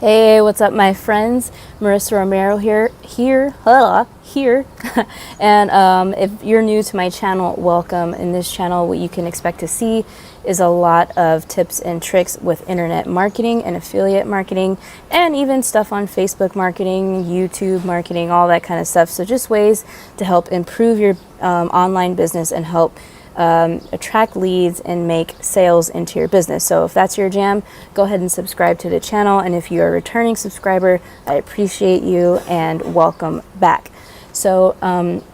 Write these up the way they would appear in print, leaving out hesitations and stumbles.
Hey, what's up, my friends? Marissa Romero here, and if you're new to my channel, welcome. In this channel, what you can expect to see is a lot of tips and tricks with internet marketing and affiliate marketing, and even stuff on Facebook marketing, YouTube marketing, all that kind of stuff. So just ways to help improve your online business and help attract leads and make sales into your business. So if that's your jam, go ahead and subscribe to the channel. And if you're a returning subscriber, I appreciate you and welcome back. So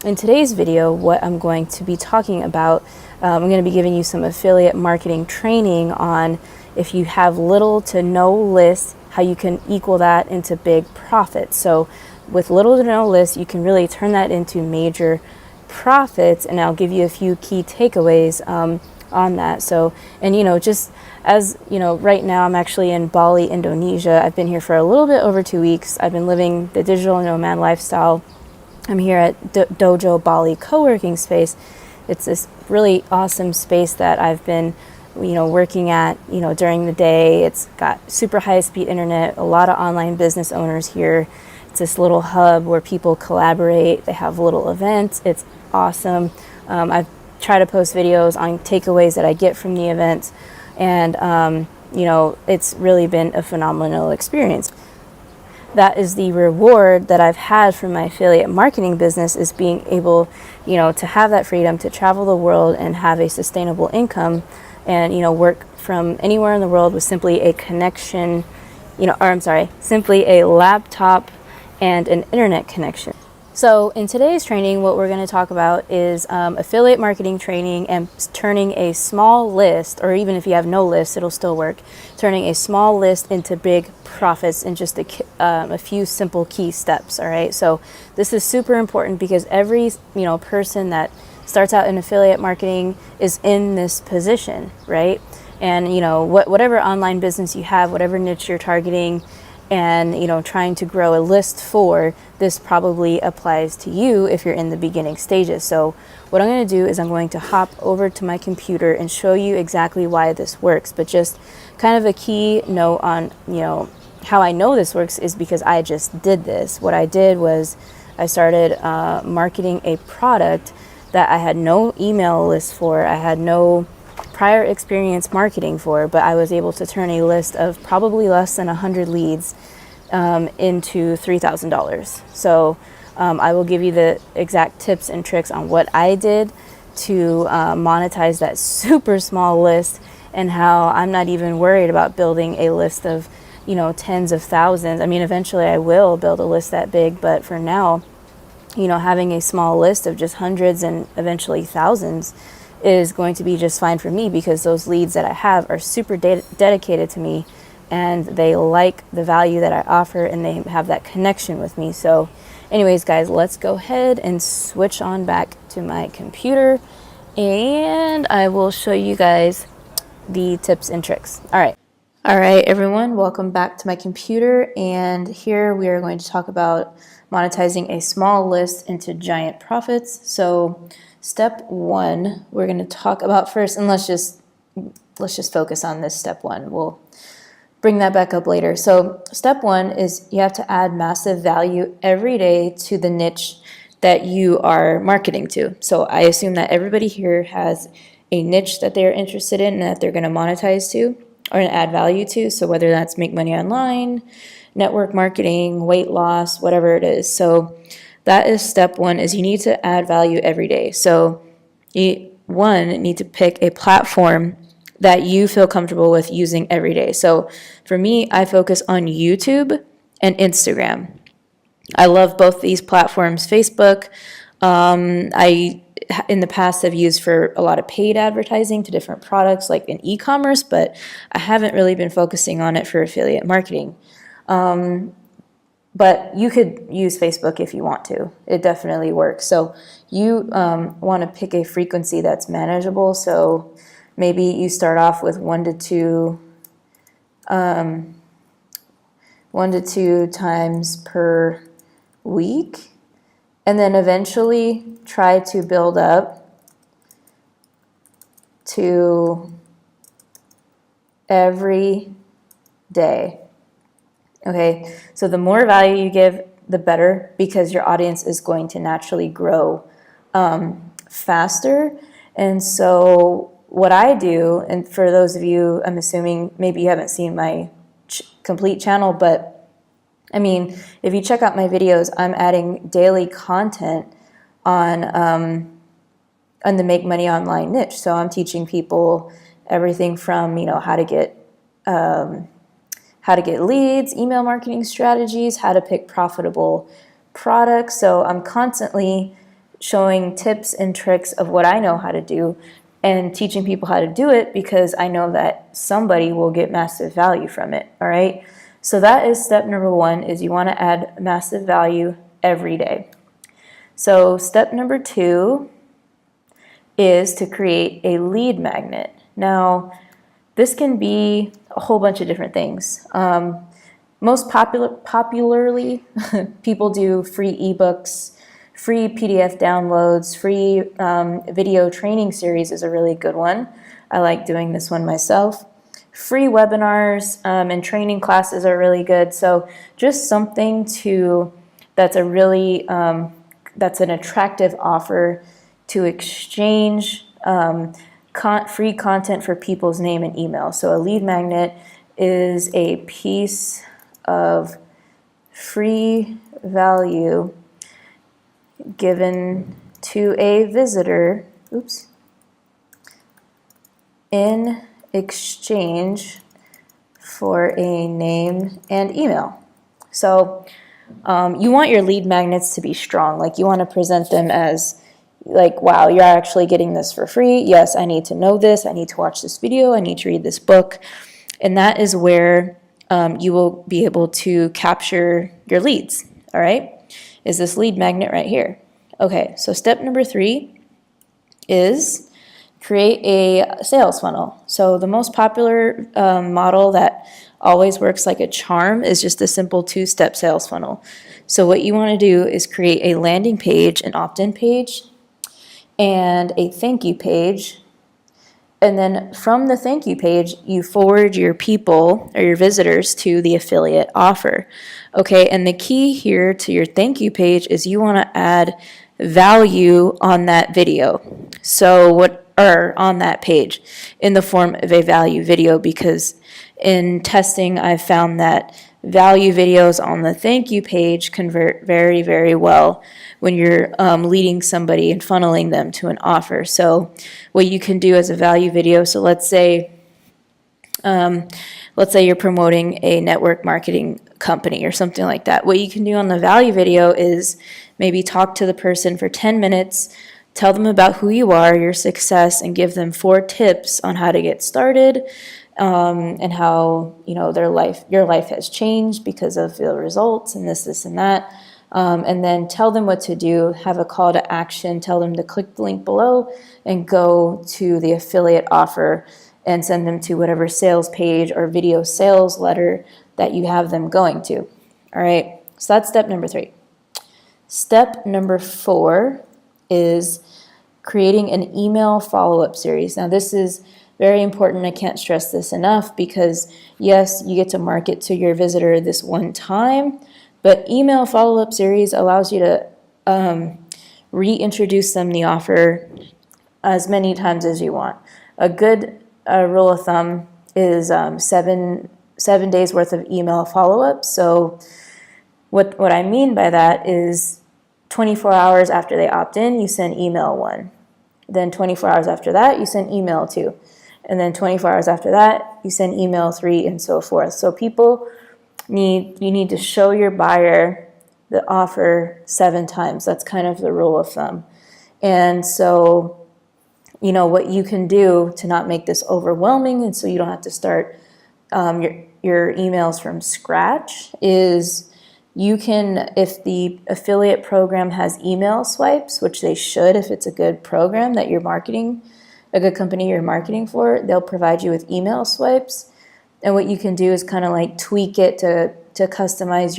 in today's video, what I'm going to be talking about, I'm going to be giving you some affiliate marketing training on if you have little to no lists, how you can equal that into big profits. So with little to no lists, you can really turn that into major profits, and I'll give you a few key takeaways on that. So, and just as right now I'm actually in Bali, Indonesia. I've been here for a little bit over 2 weeks. I've been living the digital nomad lifestyle. I'm here at Dojo Bali co-working space. It's this really awesome space that I've been working at during the day. It's got super high speed internet, a lot of online business owners here. It's this little hub where people collaborate. They have little events. It's awesome. I've tried to post videos on takeaways that I get from the events, and it's really been a phenomenal experience. That is the reward that I've had from my affiliate marketing business, is being able to have that freedom to travel the world and have a sustainable income, and work from anywhere in the world with simply a connection, simply a laptop and an internet connection. So in today's training, what we're going to talk about is affiliate marketing training and turning a small list, or even if you have no list, it'll still work, turning a small list into big profits in just a few simple key steps. All right. So this is super important because every person that starts out in affiliate marketing is in this position, right? And whatever online business you have, whatever niche you're targeting, and trying to grow a list for, this probably applies to you if you're in the beginning stages. So what I'm going to do is I'm going to hop over to my computer and show you exactly why this works. But just kind of a key note on how I know this works is because I just did this. What I did was I started marketing a product that I had no email list for, I had no prior experience marketing for, but I was able to turn a list of probably less than 100 leads into $3,000. So I will give you the exact tips and tricks on what I did to monetize that super small list, and how I'm not even worried about building a list of tens of thousands. I mean, eventually I will build a list that big, but for now, having a small list of just hundreds and eventually thousands is going to be just fine for me, because those leads that I have are super dedicated to me, and they like the value that I offer, and they have that connection with me. So anyways, guys, let's go ahead and switch on back to my computer, and I will show you guys the tips and tricks. All right, everyone, welcome back to my computer, and here we are going to talk about monetizing a small list into giant profits. So step one, we're going to talk about first, and let's just focus on this step one. We'll bring that back up later. So step one is you have to add massive value every day to the niche that you are marketing to. So I assume that everybody here has a niche that they're interested in and that they're going to monetize to or add value to. So whether that's make money online, network marketing, weight loss, whatever it is. So that is step one, is you need to add value every day. So you need to pick a platform that you feel comfortable with using every day. So for me, I focus on YouTube and Instagram. I love both these platforms. Facebook, I in the past have used for a lot of paid advertising to different products, like in e-commerce, but I haven't really been focusing on it for affiliate marketing. But you could use Facebook if you want to. It definitely works. So you want to pick a frequency that's manageable. So maybe you start off with 1 to 2 times per week, and then eventually try to build up to every day. Okay, so the more value you give, the better, because your audience is going to naturally grow faster. And so what I do, and for those of you, I'm assuming maybe you haven't seen my complete channel, but I mean, if you check out my videos, I'm adding daily content on the Make Money Online niche. So I'm teaching people everything from, how to get leads, email marketing strategies, how to pick profitable products. So I'm constantly showing tips and tricks of what I know how to do and teaching people how to do it, because I know that somebody will get massive value from it. All right. So that is step number 1, is you want to add massive value every day. So step number 2 is to create a lead magnet. Now, this can be a whole bunch of different things. Most popularly, people do free ebooks, free PDF downloads, free video training series is a really good one. I like doing this one myself. Free webinars and training classes are really good. So just something that's an attractive offer to exchange free content for people's name and email. So a lead magnet is a piece of free value given to a visitor, in exchange for a name and email. So you want your lead magnets to be strong. Like, you want to present them as like, wow, you're actually getting this for free. Yes, I need to know this. I need to watch this video. I need to read this book. And that is where you will be able to capture your leads. All right, is this lead magnet right here. Okay, so step number 3 is create a sales funnel. So the most popular model that always works like a charm is just a simple 2-step sales funnel. So what you want to do is create a landing page, an opt-in page, and a thank you page. And then from the thank you page, you forward your people or your visitors to the affiliate offer. Okay, and the key here to your thank you page is you want to add value on that video. So on that page in the form of a value video, because in testing I've found that value videos on the thank you page convert very, very well when you're leading somebody and funneling them to an offer. So what you can do as a value video, so let's say you're promoting a network marketing company or something like that. What you can do on the value video is maybe talk to the person for 10 minutes, tell them about who you are, your success, and give them 4 tips on how to get started, and how your life has changed because of the results and this and that. And then tell them what to do, have a call to action, tell them to click the link below and go to the affiliate offer and send them to whatever sales page or video sales letter that you have them going to. All right, so that's step number 3. Step number 4 is creating an email follow-up series. Now, this is very important. I can't stress this enough, because yes, you get to market to your visitor this one time, but email follow-up series allows you to reintroduce them the offer as many times as you want. A good rule of thumb is 7 days worth of email follow-up. So what I mean by that is 24 hours after they opt in, you send email 1. Then 24 hours after that, you send email 2. And then 24 hours after that, you send email 3, and so forth. So you need to show your buyer the offer 7 times. That's kind of the rule of thumb. And so, what you can do to not make this overwhelming, and so you don't have to start your emails from scratch, is you can, if the affiliate program has email swipes, which they should if it's a good program that you're marketing, a good company you're marketing for, they'll provide you with email swipes. And what you can do is kind of like tweak it to customize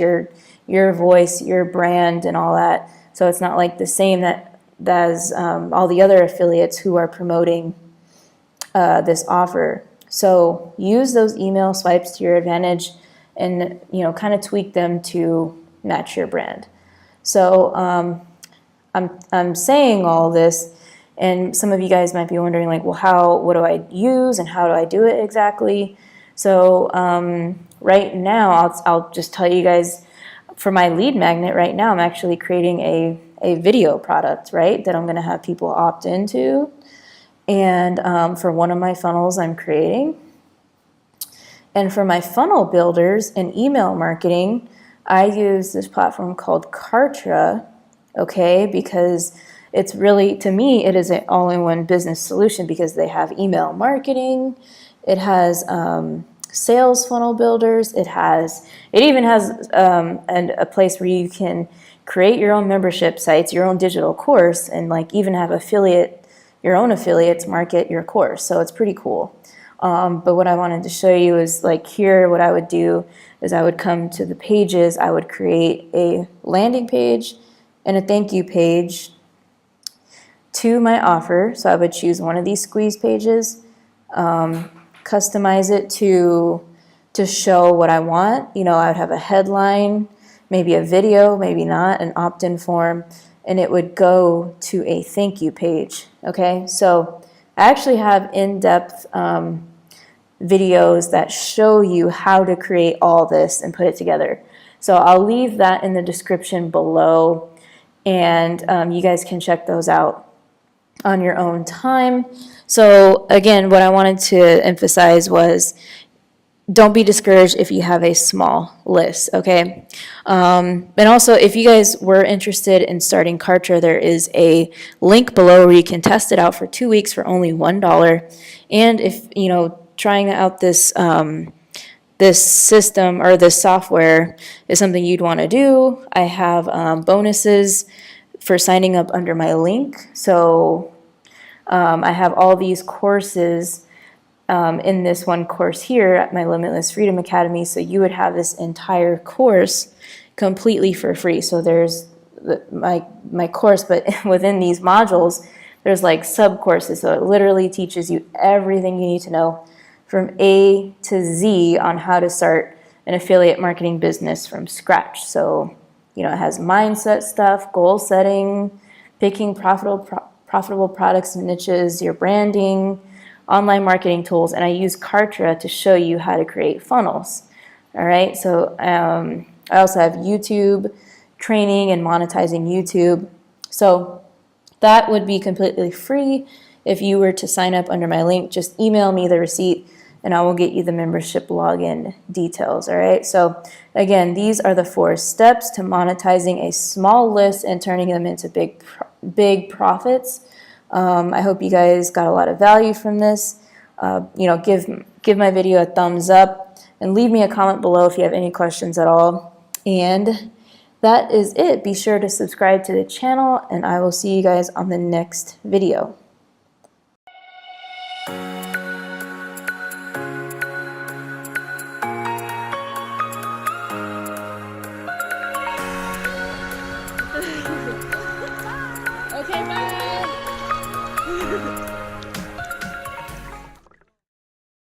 your voice, your brand, and all that. So it's not like the same as all the other affiliates who are promoting this offer. So use those email swipes to your advantage and, you know, kind of tweak them to match your brand. So I'm saying all this, and some of you guys might be wondering, like, well, what do I use and how do I do it exactly? So right now, I'll just tell you guys, for my lead magnet right now, I'm actually creating a video product, right, that I'm going to have people opt into. And for one of my funnels I'm creating. And for my funnel builders and email marketing, I use this platform called Kartra, okay, because it's really, to me, it is an all-in-one business solution because they have email marketing, it has sales funnel builders, it even has a place where you can create your own membership sites, your own digital course, and like even have your own affiliates market your course. So it's pretty cool. But what I wanted to show you is, like, here, what I would do is I would come to the pages, I would create a landing page and a thank you page to my offer. So I would choose one of these squeeze pages, customize it to show what I want. You know, I would have a headline, maybe a video, maybe not, an opt-in form, and it would go to a thank you page, okay? So I actually have in-depth videos that show you how to create all this and put it together. So I'll leave that in the description below, and you guys can check those out on your own time. So again, what I wanted to emphasize was, don't be discouraged if you have a small list, okay? And also, if you guys were interested in starting Kartra, there is a link below where you can test it out for 2 weeks for only $1. And if, you know, trying out this this system or this software is something you'd want to do, I have bonuses for signing up under my link. So I have all these courses in this one course here at my Limitless Freedom Academy. So you would have this entire course completely for free. So there's my course, but within these modules, there's like sub courses. So it literally teaches you everything you need to know from A to Z on how to start an affiliate marketing business from scratch. So, you know, it has mindset stuff, goal setting, picking profitable products and niches, your branding, online marketing tools, and I use Kartra to show you how to create funnels. All right, so I also have YouTube training and monetizing YouTube. So that would be completely free if you were to sign up under my link. Just email me the receipt and I will get you the membership login details. All right, so again, these are the 4 steps to monetizing a small list and turning them into big profits. I hope you guys got a lot of value from this. You know, give my video a thumbs up and leave me a comment below if you have any questions at all. And that is it. Be sure to subscribe to the channel, and I will see you guys on the next video.